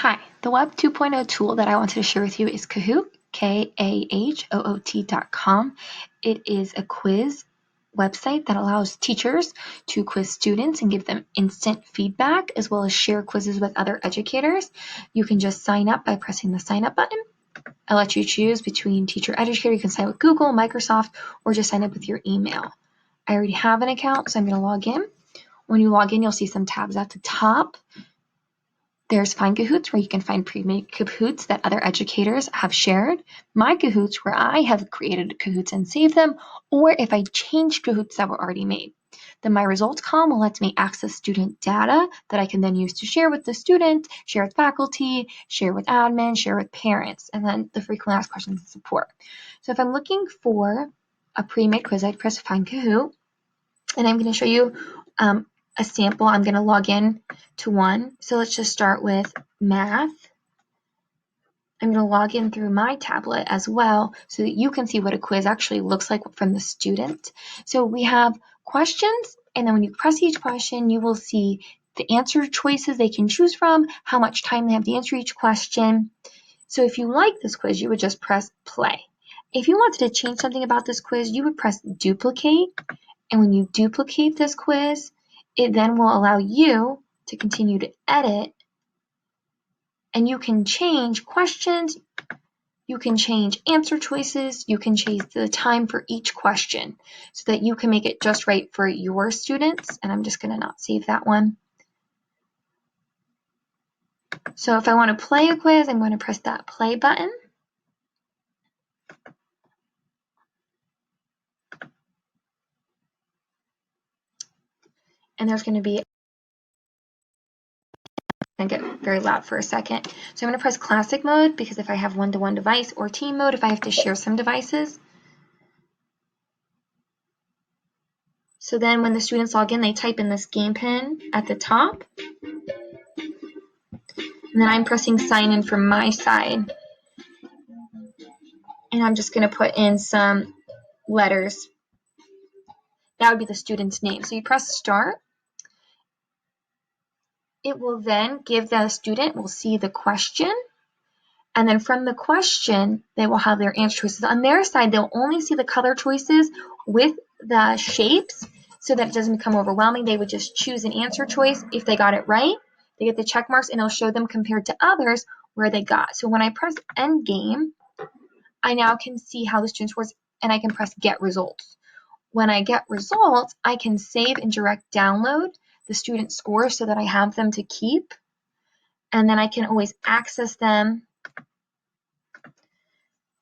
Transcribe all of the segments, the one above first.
Hi, the Web 2.0 tool that I wanted to share with you is Kahoot, Kahoot.com. It is a quiz website that allows teachers to quiz students and give them instant feedback, as well as share quizzes with other educators. You can just sign up by pressing the sign up button. I'll let you choose between teacher educator. You can sign with Google, Microsoft, or just sign up with your email. I already have an account, so I'm going to log in. When you log in, you'll see some tabs at the top. There's Find Kahoots, where you can find pre-made Kahoots that other educators have shared. My Kahoots, where I have created Kahoots and saved them, or if I change Kahoots that were already made. The My Results column will let me access student data that I can then use to share with the student, share with faculty, share with admin, share with parents, and then the frequently asked questions and support. So if I'm looking for a pre-made quiz, I'd press Find Kahoot, and I'm going to show you a sample. I'm going to log in to one. So let's just start with math. I'm going to log in through my tablet as well so that you can see what a quiz actually looks like from the student. So we have questions, and then when you press each question, you will see the answer choices they can choose from, how much time they have to answer each question. So if you like this quiz, you would just press play. If you wanted to change something about this quiz, you would press duplicate. And when you duplicate this quiz, it then will allow you to continue to edit, and you can change questions, you can change answer choices, you can change the time for each question so that you can make it just right for your students. And I'm just going to not save that one. So if I want to play a quiz, I'm going to press that play button. And there's going to be and get very loud for a second. So I'm going to press classic mode because if I have one-to-one device, or team mode if I have to share some devices. So then when the students log in, they type in this game pin at the top. And then I'm pressing sign in from my side. And I'm just going to put in some letters. That would be the student's name. So you press start. It will then give the student, will see the question. And then from the question, they will have their answer choices. On their side, they'll only see the color choices with the shapes so that it doesn't become overwhelming. They would just choose an answer choice. If they got it right, they get the check marks, and it'll show them compared to others where they got. So when I press end game, I now can see how the student scores, and I can press get results. When I get results, I can save and direct download the student scores so that I have them to keep. And then I can always access them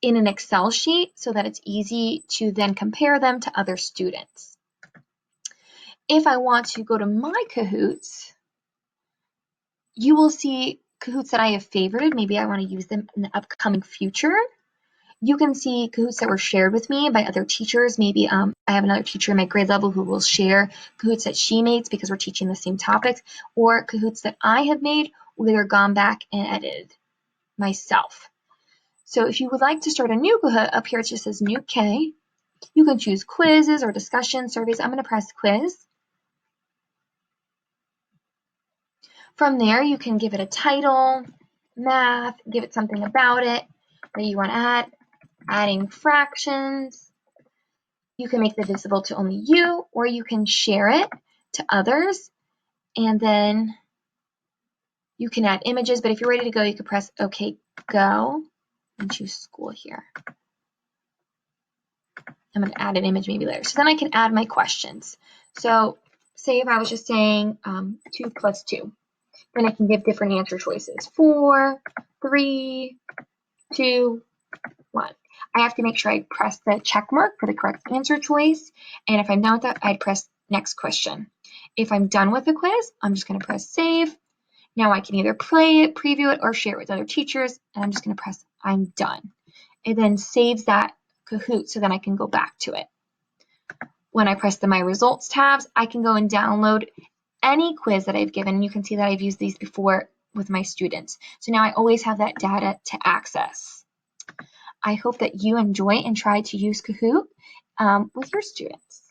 in an Excel sheet so that it's easy to then compare them to other students. If I want to go to my Kahoots, you will see Kahoots that I have favorited. Maybe I want to use them in the upcoming future. You can see Kahoots that were shared with me by other teachers. Maybe I have another teacher in my grade level who will share Kahoots that she made because we're teaching the same topics, or Kahoots that I have made or either gone back and edited myself. So if you would like to start a new Kahoot, up here it just says new K. You can choose quizzes or discussion surveys. I'm going to press quiz. From there, you can give it a title, math, give it something about it that you want to add, adding fractions. You can make it visible to only you, or you can share it to others. And then you can add images, but if you're ready to go, you can press OK, go, and choose school here. I'm going to add an image maybe later. So then I can add my questions. So say if I was just saying 2 plus 2, then I can give different answer choices. 4, 3, 2, 1. I have to make sure I press the check mark for the correct answer choice. And if I'm done with that, I'd press next question. If I'm done with the quiz, I'm just going to press save. Now I can either play it, preview it, or share it with other teachers. And I'm just going to press I'm done. It then saves that Kahoot so then I can go back to it. When I press the My Results tabs, I can go and download any quiz that I've given. You can see that I've used these before with my students. So now I always have that data to access. I hope that you enjoy and try to use Kahoot with your students.